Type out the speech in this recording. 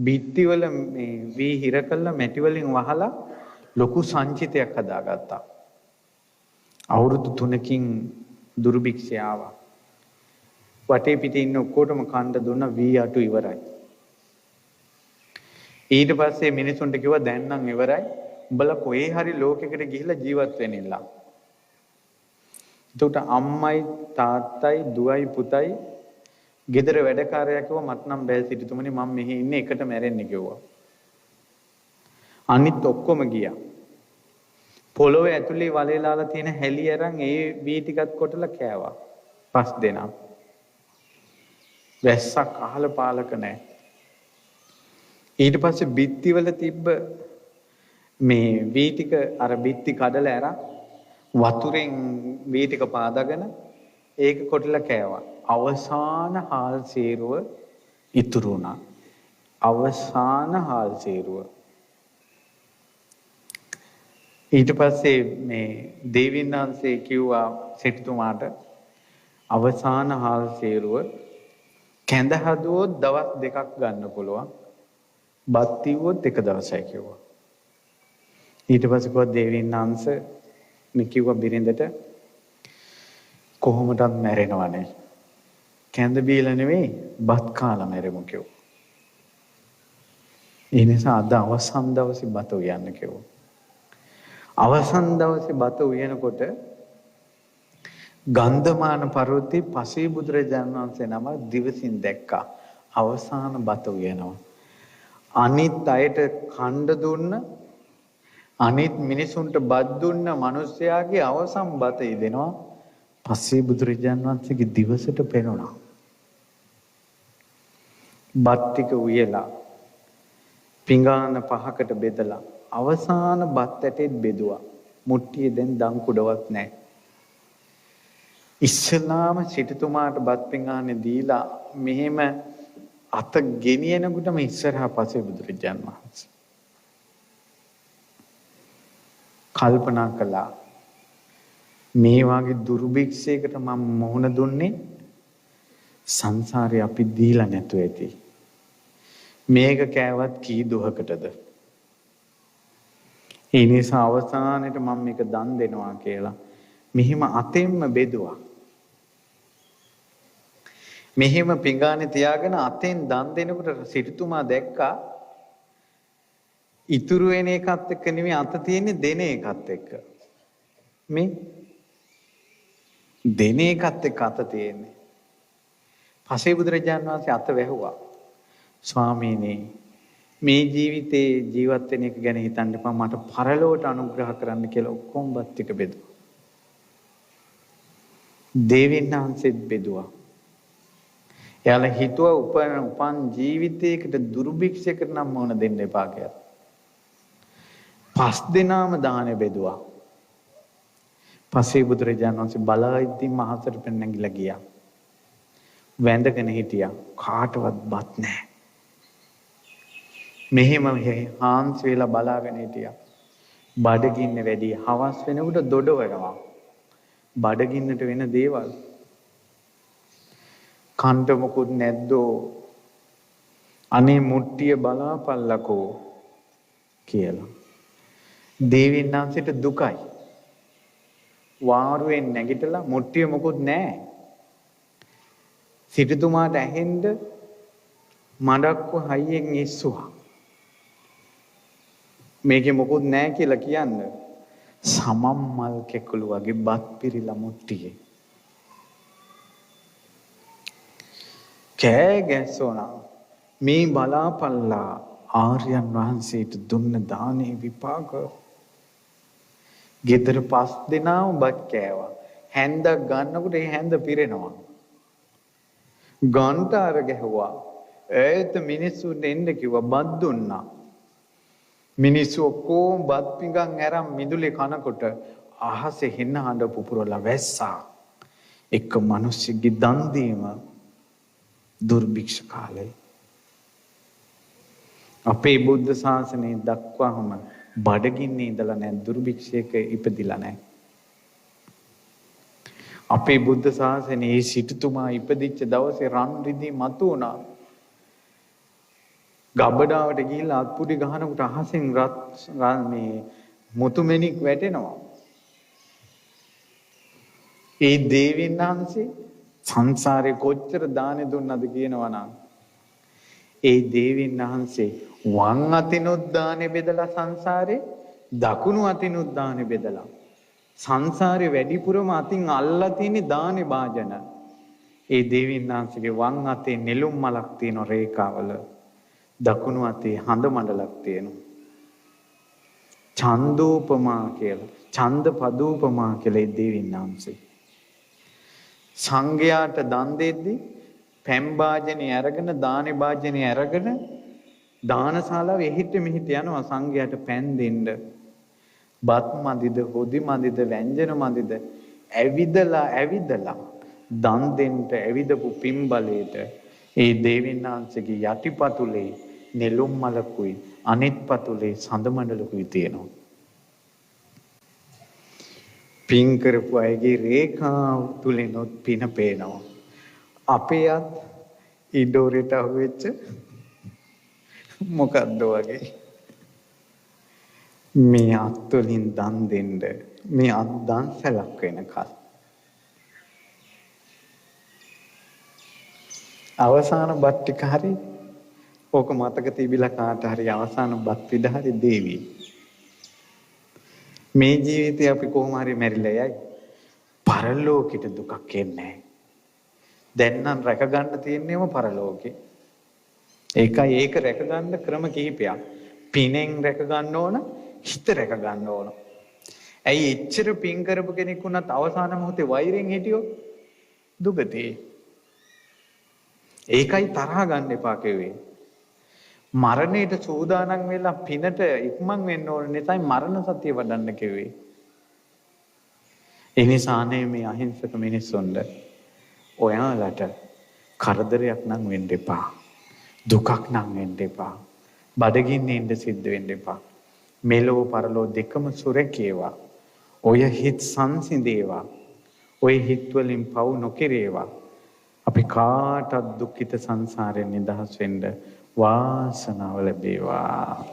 බිත්ති වල මේ වී හිර කළා මැටි වලින් වහලා ලොකු සංචිතයක් හදාගත්තා. අවුරුදු 3කින් දුර්භික්ෂය ආවා. වටේ පිටේ ඉන්න ඔක්කොටම කන්න දුන්න වී අටු ඉවරයි. ඊට පස්සේ මිනිසුන්ට කිව්වා දැන් නම් ඉවරයි. උඹලා කොහේ හරි ලෝකෙකට ගිහිල්ලා ජීවත් වෙන්නilla. එතකොට අම්මයි තාත්තයි දුවයි පුතයි ගෙදර වැඩකාරයා කිව්වා මට නම් බෑ සිටුතුමනි මම මෙහි ඉන්නේ එකට මැරෙන්න කිව්වා. අනිත් ඔක්කොම ගියා. පොළොවේ ඇතුලේ වලේලාලා තියෙන හැලි අරන් ඒ වී ටිකත් කොටලා කෑවා. 5 දෙනා. වැස්සක් අහල පාලක නැහැ. ඊට පස්සේ බිත්තිවල තිබ්බ මේ වී ටික අර බිත්ති කඩලා අරන් වතුරෙන් වී ටික පාදාගෙන ඒක කොටලා කෑවා. අවසාන හාල් සේරුව ඉතුරු වුණා. අවසාන හාල් සේරුව. ඊට පස්සේ මේ දේවින් වහන්සේ කිව්වා සිටුතුමාට අවසාන හාල් සේරුව කැඳ හදුවොත් දවස් 2ක් ගන්න පුළුවන්. බත් තිව්වොත් එක දවසයි කිව්වා. ඊට පස්සේ කිව්වා දේවින් වහන්සේ මේ කිව්වා බිරිඳට කොහොමදත් මැරෙනවනේ. කැඳ බීලා නෙවෙයි බත් කාලා මැරෙමු කිව්වා. ඒ නිසා අද අවසන් දවසේ බත උයන්න කිව්වා. අවසන් දවසේ බත උයනකොට ගන්ධමාන පර්වතයේ පසේ බුදුරජාණන් වහන්සේ නම දිවසින් දැක්කා. අවසාන බත උයනවා. අනිත් අයට කණ්ඩ දුන්න අනිත් මිනිසුන්ට බත් දුන්න මිනිස්යාගේ අවසන් බත ඉදෙනවා. පසේ බුදුරජාණන් වහන්සේගේ දිවසට පෙනුණා. බත් ටික උයලා පිඟාන 5කට බෙදලා අවසාන බත් ඇටෙත් බෙදුවා. මුට්ටියේ දැන් දම් කුඩවත් නැහැ. ඉස්සලාම සිටුතුමාට බත් පිඟානේ දීලා මෙහෙම අත ගෙනියනකොටම ඉස්සරහා පසේ බුදුරජාණන් වහන්සේ කල්පනා කළා මේ වාගේ දුර්භික්ෂයකට මම මොහොන දුන්නේ සංසාරේ අපි දීලා නැතුව ඇති. මේක කෑවත් කී දුහකටද? ඒ නිසා අවසානයේ මම මේක දන් දෙනවා කියලා මෙහිම අතෙන්ම බෙදුවා. මෙහිම පිඟානේ තියාගෙන අතෙන් දන් දෙනකොට සිටුතුමා දැක්කා ඉතුරු වෙන එකත් එක්ක නෙමෙයි අත තියෙන්නේ දෙන එකත් එක්ක. මේ දෙන එකත් එක්ක අත තියෙන්නේ. පසේ බුදුරජාණන් වහන්සේ අත වැහුවා. ස්වාමීනි මේ ජීවිතේ ජීවත් වෙන එක ගැන හිතන්න එපා මට පරලොවට අනුග්‍රහ කරන්න කියලා ඔක්කොම බත් ටික බෙදුවා. දේවින් වහන්සේත් බෙදුවා. එයාලා හිතුවා උපන් ජීවිතයකට දුර්භික්ෂයකට නම් මොන දෙන්න එපා කියලා. 5 දෙනාම දානෙ බෙදුවා. පසේ බුදුරජාණන් වහන්සේ බලා ඉද්දී මහසට පෙන්නගිලා ගියා. වැඳගෙන හිටියා. කාටවත් බත් නැහැ. මෙහෙම හාන්ස් වෙලා බලාගෙන හිටියා. බඩගින්න වැඩි. හවස් වෙනකොට දොඩවනවා. බඩගින්නට වෙන දේවල්. කන්ට මොකුත් නැද්දෝ. අනේ මුට්ටිය බලාපල්ලකෝ කියලා. දේවින් වහන්සේට දුකයි. වාරුවෙන් නැගිටලා මුට්ටිය මොකුත් නැහැ. සිටුතුමාට ඇහෙන්න මඩක්ව හයියෙන් ඉස්සුවා. මේකේ මොකුත් නැහැ කියලා කියන්න. සමම් මල් කෙකුළු වගේ බත් පිරිලා මුට්ටියේ. කෑ ගැස්සුණා. මේ බලාපල්ලා ආර්යයන් වහන්සේට දුන්න දානේ විපාක. ගෙදර 5 දෙනාම බත් කෑවා. හැන්දක් ගන්නකොට ඒ හැන්ද පිරෙනවා. ගන්ටාර ගැහුවා. ඒත් මිනිස්සුන්ට එන්න කිව්වා බත් දුන්නා. මිනිස්සු ඔක්කොම බත් පිඟන් අරන් මිදුලේ කනකොට අහසේ හින්න හඬ පුපුරලා වැස්සා. එක මිනිස්සුගේ දන් දීම දුර්භික්ෂ කාලේ. අපේ බුද්ධ ශාසනය දක්වාම බඩගින්නේ ඉඳලා නැහැ දුර්භික්ෂයක ඉපදිලා නැහැ. අපේ බුද්ධ ශාසනයේ සිටුතුමා ඉපදිච්ච දවසේ රන් රිදී මතු වුණා. ගබඩාවට ගිහිල්ලා අත්පුඩි ගහනකොට අහසෙන් මේ මුතුමැණික් වැටෙනවා. ඒ දේවීන් වහන්සේ සංසාරේ කොච්චර දානෙ දුන්නද කියනවා නම් ඒ දේවීන් වහන්සේ වම් අතිනුත් දානෙ බෙදලා සංසාරේ දකුණු අතිනුත් දානෙ බෙදලා සංසාරේ වැඩිපුරම අතින් අල්ලා තියෙන දානෙ භාජන. ඒ දේවීන් වහන්සේගේ වම් අතේ නෙළුම් මලක් තියෙන රේඛාවල දකුණු අතේ හඳ මණ්ඩලක් තියෙනවා. ඡන්දෝපමා කියලා. ඡන්ද පදෝපමා කියලා ඒ දේවීන් වහන්සේ. සංඝයාට දන් දෙද්දී පැම් භාජනේ අරගෙන දානේ භාජනේ අරගෙන දානශාලාව එහිට මෙහිට යනවා සංඝයාට පැන් දෙන්න. බත් මදිද හොදි මදිද ව්‍යංජන මදිද ඇවිදලා දන් දෙන්න ඇවිදපු පින්බලයට ඒ දේවීන් වහන්සේගේ යටිපතුලේ නෙළුම් මලකුයි අනිත් පතුලේ සඳ මණ්ඩලකුයි තියෙනවා. පින් කරපු අයගේ රේඛාව තුලිනොත් පින පේනවා. අපේ අත් ඉඩෝරේට අහුවෙච්ච මොකද්ද වගේ මේ අත් වලින් දන් දෙන්න මේ අත් දන්සලක් වෙනකල් අවසාන බත් ටික හරි ඕක මතක තිබිලා කාට හරි අවසාන බත් පිට හරි දේවි මේ ජීවිතේ අපි කොහොම හරි මැරිලා යයි පරලෝකෙට දුකක් එන්නේ දැන් නම් රැක ගන්න තියෙන්නේම පරලෝකේ ඒකයි ඒක රැක ගන්න ක්‍රම කිහිපයක් පිනෙන් රැක ගන්න ඕන හිත රැක ගන්න ඕන ඇයි එච්චර පින් කරපු කෙනෙක් වුණත් අවසාන මොහොතේ වෛරෙන් හිටියොත් දුගතේ ඒකයි තරහ ගන්න එපා කිව්වේ. මරණයට සූදානම් වෙලා පිනට ඉක්මන් වෙන්න ඕන නිසායි මරණ සතිය වඩන්න කිව්වේ. ඒ නිසා මේ අහිංසක මිනිස්සුන්ට ඔයාලට කරදරයක් නම් වෙන්න එපා. දුකක් නම් වෙන්න එපා. බඩගින්නේ ඉඳ සිද්ධ වෙන්න එපා. මෙලෝ පරලෝ දෙකම සුරකේවා. ඔය හිත් සංසිඳේවා. ඔය හිත් වලින් පව් නොකිරේවා. අපි කාටත් දුක්ඛිත සංසාරයෙන් නිදහස් වෙන්න වාසනාව ලැබේවා.